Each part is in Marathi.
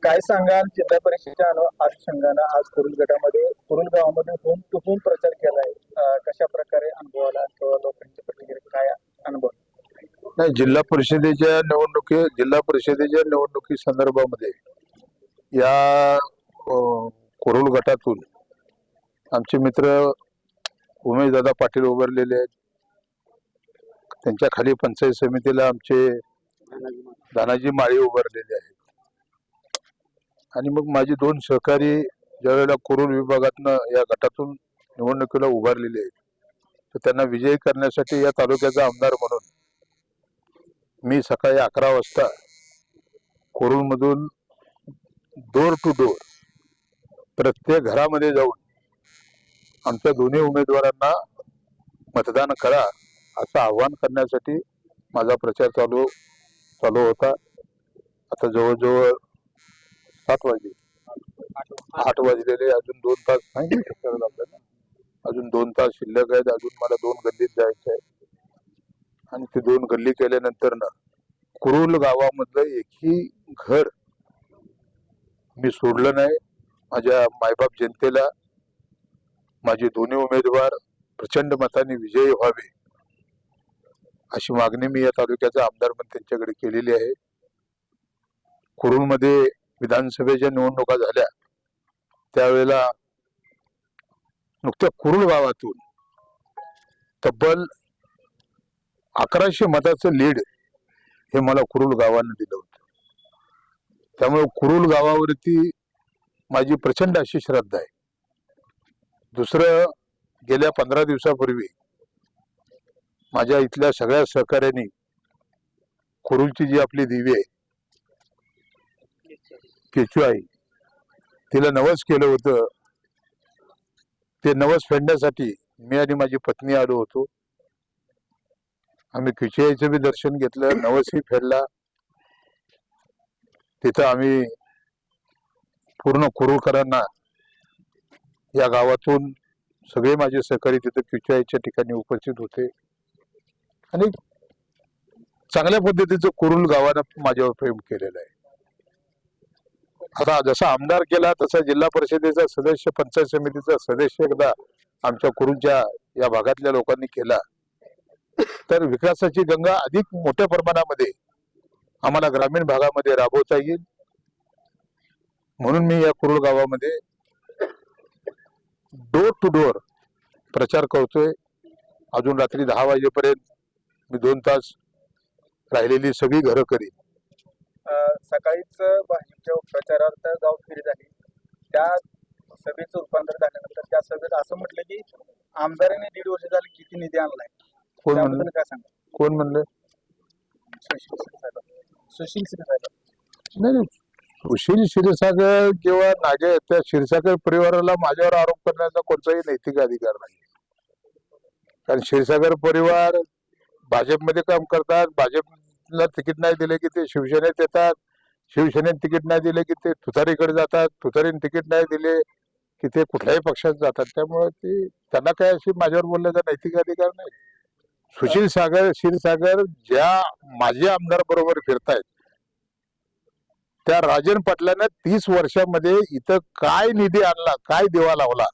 काय सांगाल जिल्हा परिषदेच्या अनुषंगानं आज कुरुल गटामध्ये कुरुल गावामध्ये होम टू होम प्रचार केलाय, कशा प्रकारे अनुभवाला किंवा लोकांच्या प्रतिक्रिया काय अनुभव? नाही, जिल्हा परिषदेच्या निवडणुकी संदर्भामध्ये या कुरुल गटातून आमचे मित्र उमेशदादा पाटील उभारलेले आहेत. त्यांच्या खाली पंचायत समितीला आमचे दानाजी माळी उभारलेले आहेत. आणि मग माझे दोन सहकारी ज्यावेळेला कुरुल विभागातनं या गटातून निवडणुकीला उभारलेले आहेत, तर त्यांना विजयी करण्यासाठी या तालुक्याचा आमदार म्हणून मी सकाळी 11 वाजता कुरुलमधून डोर टू डोर प्रत्येक घरामध्ये जाऊन आमच्या दोन्ही उमेदवारांना मतदान करा असं आवाहन करण्यासाठी माझा प्रचार चालू होता. आता जवळजवळ 7 वाजले, 8 वाजलेले, अजून 2 तास नाही आपल्याला, अजून 2 तास शिल्लक आहेत. अजून मला 2 गल्लीत जायचं आहे आणि ते 2 गल्ली केल्यानंतर ना कुरुल गावामधलं एकही घर मी सोडलं नाही. माझ्या मायबाप जनतेला माझे दोन्ही उमेदवार प्रचंड मताने विजयी व्हावे अशी मागणी मी या तालुक्याचा आमदार म्हणून त्यांच्याकडे केलेली आहे. कुरुलमध्ये विधानसभेच्या निवडणुका झाल्या त्यावेळेला नुकत्या कुरुल गावातून तब्बल 1100 मताचं लीड हे मला कुरुल गावानं दिलं होतं. त्यामुळे कुरुल गावावरती माझी प्रचंड अशी श्रद्धा आहे. दुसरं, गेल्या 15 दिवसापूर्वी माझ्या इथल्या सगळ्या सहकार्यांनी कुरुलची जी आपली देवी आहे केचू आई, तिला नवस केलं होतं. ते नवस फेडण्यासाठी मी आणि माझी पत्नी आलो होतो. आम्ही केचू आईचं बी दर्शन घेतलं, नवसही फेडला. तिथं आम्ही पूर्ण कुरुलकरांना, या गावातून सगळे माझे सहकारी तिथं केचू आईच्या ठिकाणी उपस्थित होते आणि चांगल्या पद्धतीचं कुरुल गावानं माझ्यावर प्रेम केलेलं आहे. आता जसा आमदार केला तसा जिल्हा परिषदेचा सदस्य, पंचायत समितीचा सदस्य एकदा आमच्या कुरुलच्या या भागातल्या लोकांनी केला तर विकासाची गंगा अधिक मोठ्या प्रमाणामध्ये आम्हाला ग्रामीण भागामध्ये राबवता येईल. म्हणून मी या कुरुल गावामध्ये डोर टू डोर प्रचार करतोय. अजून रात्री 10 वाजेपर्यंत मी 2 तास राहिलेली सगळी घरं करीन. सकाळीच भाजपच्या प्रचारार्थ गाव फेरी झाली, त्या सभेचं रूपांतर झाल्यानंतर त्या सभेत असं म्हटलं की आमदारांनी 1.5 वर्ष झाले किती निधी आणलाय. कोण म्हणलं? काय सांगा? कोण म्हणलं? सुशील क्षीरसागर. नाही, सुशील क्षीरसागर किंवा त्या क्षीरसागर परिवाराला माझ्यावर आरोप करण्याचा कोणताही नैतिक अधिकार नाही. कारण क्षीरसागर परिवार भाजपमध्ये काम करतात. भाजपला तिकीट नाही दिले की ते शिवसेनेत येतात, शिवसेनेत तिकीट नाही दिले की ते तुतारीकडे जातात, तुतारीने तिकीट नाही दिले की ते कुठल्याही पक्षात जातात. त्यामुळे त्यांना काय अशी माझ्यावर बोलण्याचा नैतिक अधिकार नाही. सुशील क्षीरसागर ज्या माजी आमदार बरोबर फिरतायत त्या राजन पाटलांना 30 वर्षामध्ये इथं काय निधी आणला, काय दिवा लावला,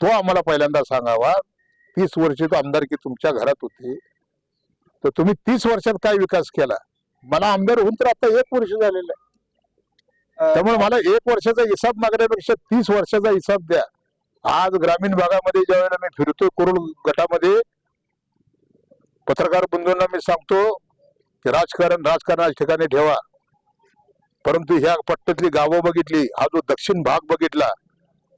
तो आम्हाला पहिल्यांदा सांगावा. 30 वर्ष तो आमदारकी तुमच्या घरात होती, तर तुम्ही 30 वर्षात काय विकास केला? मला आमदार होऊन तर आता 1 वर्ष झालेलं आहे. त्यामुळे मला 1 वर्षाचा हिसाब मागण्यापेक्षा 30 वर्षाचा हिसाब द्या. आज ग्रामीण भागामध्ये ज्यावेळेला मी फिरतोय कुरुल गटामध्ये, पत्रकार बंधूंना मी सांगतो की राजकारणाच्या ठिकाणी ठेवा, परंतु ह्या पट्ट्यातली गावं बघितली, हा जो दक्षिण भाग बघितला,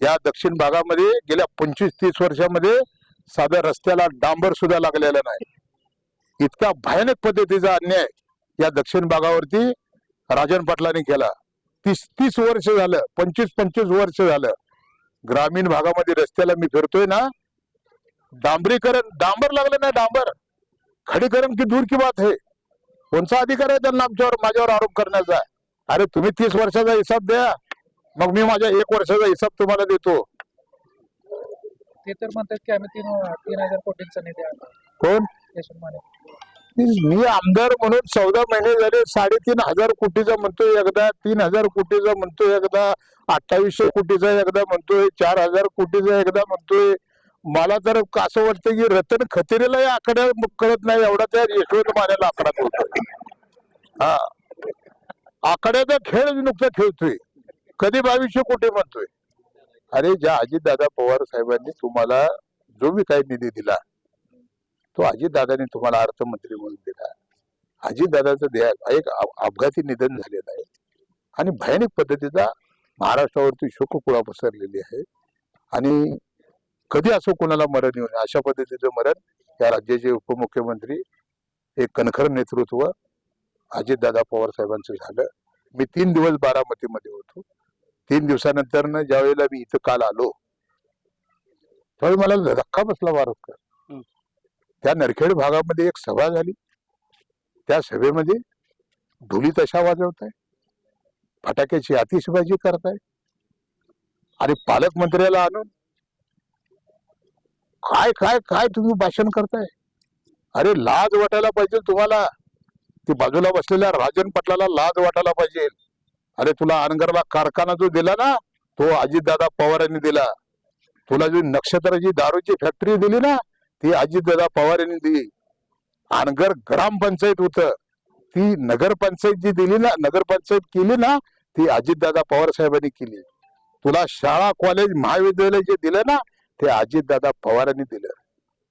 या दक्षिण भागामध्ये गेल्या 25-30 वर्षामध्ये साध्या रस्त्याला डांबर सुद्धा लागलेला नाही. इतका भयानक पद्धतीचा अन्याय या दक्षिण भागावरती राजन पाटलांनी केला. 30 वर्ष झालं, 25 वर्ष झालं ग्रामीण भागामध्ये रस्त्याला मी फिरतोय ना, डांबर लागलं नाही. डांबर खडीकरण की दूर की बात है. कोणचा अधिकार आहे त्यांना माझ्यावर आरोप करण्याचा? अरे तुम्ही 30 वर्षाचा हिसाब द्या, मग मी माझ्या 1 वर्षाचा हिसाब तुम्हाला देतो. ते तर म्हणतात की आम्ही 3,000 कोटींचा निधी आणला. कोण? यशवंत माने. मी आमदार म्हणून 14 महिने झाले 3,500 कोटीचा म्हणतोय एकदा, 3,000 कोटीचा म्हणतोय एकदा, 2800 कोटीचा एकदा म्हणतोय, 4,000 कोटीचा एकदा म्हणतोय. मला तर असं वाटतं की रतन खतेरीला या आकड्या कळत नाही एवढा त्या यशवंत मानेला आकडा कळतोय. हा, आकड्याचा खेळ नुकता खेळतोय. कधी 2200 कोटी म्हणतोय. अरे ज्या अजितदादा पवार साहेबांनी तुम्हाला जो बी काही निधी दिला तो अजितदादांनी तुम्हाला अर्थमंत्री म्हणून दिला. अजितदादाचं एक अपघाती निधन झालेलं आहे आणि भयानक पद्धतीचा महाराष्ट्रावरती शोककुळा पसरलेली आहे. आणि कधी असं कोणाला मरण येऊ नये अशा पद्धतीचं मरण या राज्याचे उपमुख्यमंत्री एक कणखर नेतृत्व अजितदादा पवार साहेबांचं झालं. मी 3 दिवस बारामतीमध्ये होतो. 3 दिवसानंतर ज्या वेळेला मी इथं काल आलो त्यावेळी मला धक्का बसला वारसकर. त्या नरखेड भागामध्ये एक सभा झाली. त्या सभेमध्ये ढोली तशा वाजवताय, फटाक्याची आतिषबाजी करताय आणि पालकमंत्र्याला आणून काय काय काय तुम्ही भाषण करताय. अरे लाज वाटायला पाहिजे तुम्हाला. ती बाजूला बसलेल्या राजन पाटलाला लाज वाटायला पाहिजे. अरे तुला अनगरला कारखाना जो दिला ना तो अजितदादा पवारांनी दिला. तुला जी नक्षत्राची दारूची फॅक्टरी दिली ना ती अजितदादा पवार यांनी दिली. अनगर ग्रामपंचायत होत ती नगरपंचायत जी दिली ना, नगरपंचायत केली ना ती अजितदादा पवार साहेबांनी केली. तुला शाळा कॉलेज महाविद्यालय जे दिलं ना ते अजितदादा पवारांनी दिलं.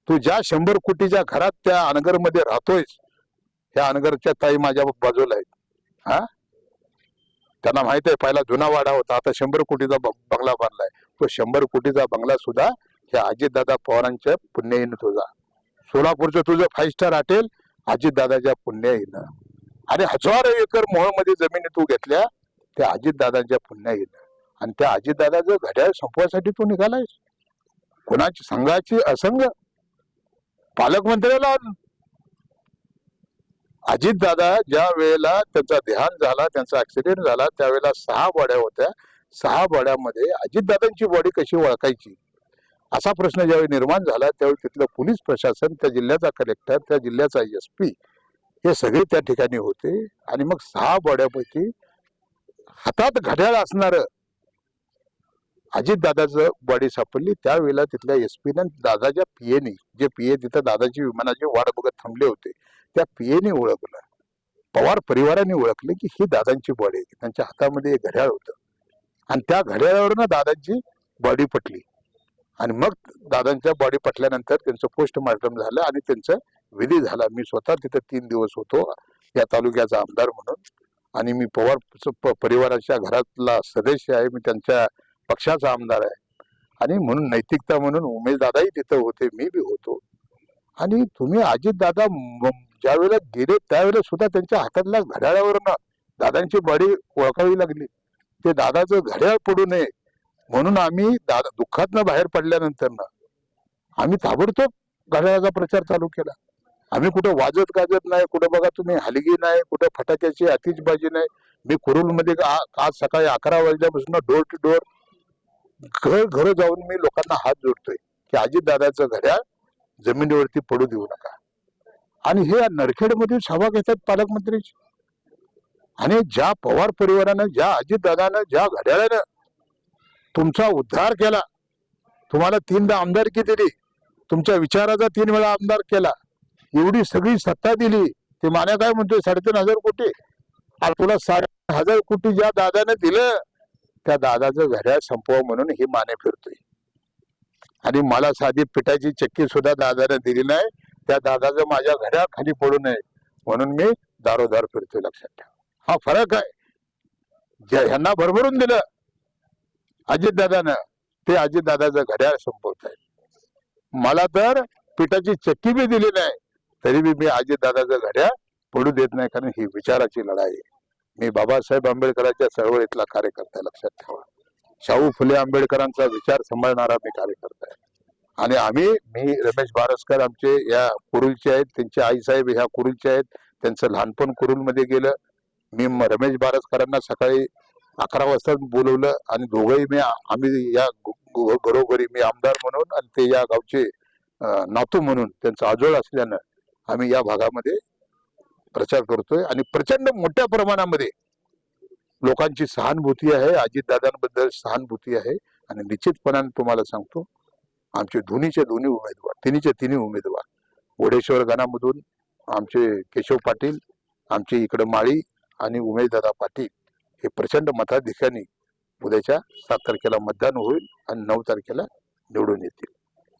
तू ज्या 100 कोटीच्या घरात त्या अनगरमध्ये राहतोयस, त्या अनगरच्या ताई माझ्या बाजूला आहेत. हा, त्यांना माहित आहे पहिला जुना वाडा होता, आता 100 कोटीचा बंगला बांधलाय. तो 100 कोटीचा बंगला सुद्धा ह्या अजितदादा पवारांच्या पुण्याईनं तुझा. सोलापूरचं तुझं 5 स्टार हॉटेल अजितदादाच्या पुण्याईनं. आणि हजारो एकर मोहमध्ये जमिनी तू घेतल्या त्या अजितदादांच्या पुण्याईनं. आणि त्या अजितदादाचं घड्याळ संपवासाठी तू निघालायस. कोणाची संघाची असंग पालकमंत्र्याला. अजितदादा ज्या वेळेला त्यांचा देहांत झाला, त्यांचा ऍक्सिडेंट झाला त्यावेळेला 6 बॉड्या होत्या. 6 बॉड्यामध्ये अजितदादांची बॉडी कशी ओळखायची असा प्रश्न ज्यावेळी निर्माण झाला त्यावेळी तिथलं पोलीस प्रशासन, त्या जिल्ह्याचा कलेक्टर, त्या जिल्ह्याचा SP हे सगळे त्या ठिकाणी होते. आणि मग 6 बॉड्यापैकी हातात घड्याळ असणार अजितदादाचं बॉडी सापडली. त्यावेळेला तिथल्या SP दादाच्या PA जे PA तिथं दादाची विमानाची वाट बघत थांबले होते त्या PA ओळखलं. पवार परिवाराने ओळखलं की ही दादांची बॉडी आहे. त्यांच्या हातामध्ये एक घड्याळ होतं आणि त्या घड्याळावरनं दादांची बॉडी पटली. आणि मग दादांच्या बॉडी पटल्यानंतर त्यांचं पोस्टमार्टम झालं आणि त्यांचं विधी झाला. मी स्वतः तिथे 3 दिवस होतो या तालुक्याचा आमदार म्हणून. आणि मी पवार परिवाराच्या घरातला सदस्य आहे. मी त्यांच्या पक्षाचा आमदार आहे. आणि म्हणून नैतिकता म्हणून उमेश दादाही तिथं होते, मी बी होतो. आणि तुम्ही अजितदादा ज्या वेळेला गेले त्यावेळेला सुद्धा त्यांच्या हातातल्या घड्याळावरनं दादांची बॉडी ओळखावी लागली. ते दादाचं घड्याळ पडू नये म्हणून आम्ही दादा दुःखातनं बाहेर पडल्यानंतर आम्ही ताबडतोब घड्याळाचा प्रचार चालू केला. आम्ही कुठं वाजत गाजत नाही, कुठं बघा तुम्ही हलगी नाही, कुठं फटाक्याची आतिषबाजी नाही. मी कुरुलमध्ये आज सकाळी 11 वाजल्यापासून डोर टू डोर घर जाऊन मी लोकांना हात जोडतोय की अजितदादाचं घड्याळ जमिनीवरती पडू देऊ नका. आणि हे नरखेडमधील सभा घेतात पालकमंत्रीची. आणि ज्या पवार परिवारानं, ज्या अजितदादानं, ज्या घड्याळानं तुमचा उद्धार केला, तुम्हाला 3दा आमदारकी दिली, तुमच्या विचाराचा 3 वेळा आमदार केला, एवढी सगळी सत्ता दिली, ते मान्या काय म्हणतोय 3,500 कोटी. आणि तुला 10,000 कोटी ज्या दादाने दिलं त्या दादाचं घड्याळ संपवा म्हणून ही माने फिरतोय. आणि मला साधी पिठाची चक्की सुद्धा दादाने दिली नाही. त्या दादाचं माझ्या घड्याळ खाली पडू नये म्हणून मी दारोदार फिरतोय. लक्षात ठेवा, हा फरक आहे. ज्या ह्यांना भरभरून दिलं अजितदादानं ते अजितदादाचं घड्याळ संपवत आहे. मला तर पिठाची चक्की बी दिली नाही तरी बी मी अजितदादाचं घड्याळ पडू देत नाही, कारण ही विचाराची लढाई आहे. मी बाबासाहेब आंबेडकरांच्या चळवळीतला कार्यकर्ता. लक्षात ठेवा, शाहू फुले आंबेडकरांचा विचार सांभाळणारा मी कार्यकर्ता आहे. आणि मी रमेश बारसकर आमचे या कुरुलचे आहेत, त्यांचे आईसाहेब ह्या कुरुलचे आहेत, त्यांचं लहानपण कुरुलमध्ये गेलं. मी रमेश बारसकरांना सकाळी 11 वाजता बोलवलं आणि दोघंही आम्ही या घरोघरी, मी आमदार म्हणून आणि ते या गावचे नातू म्हणून त्यांचं आजोळ असल्यानं आम्ही या भागामध्ये प्रचार करतोय आणि प्रचंड मोठ्या प्रमाणामध्ये लोकांची सहानुभूती आहे, अजितदादांबद्दल सहानुभूती आहे. आणि निश्चितपणाने तुम्हाला सांगतो, आमचे दोन्ही उमेदवार, तिन्ही उमेदवार, वडेश्वर गणामधून आमचे केशव पाटील, आमचे इकडे माळी आणि उमेशदादा पाटील हे प्रचंड मताधिक्याने उद्याच्या 7 तारखेला मतदान होईल आणि 9 तारखेला निवडून येतील.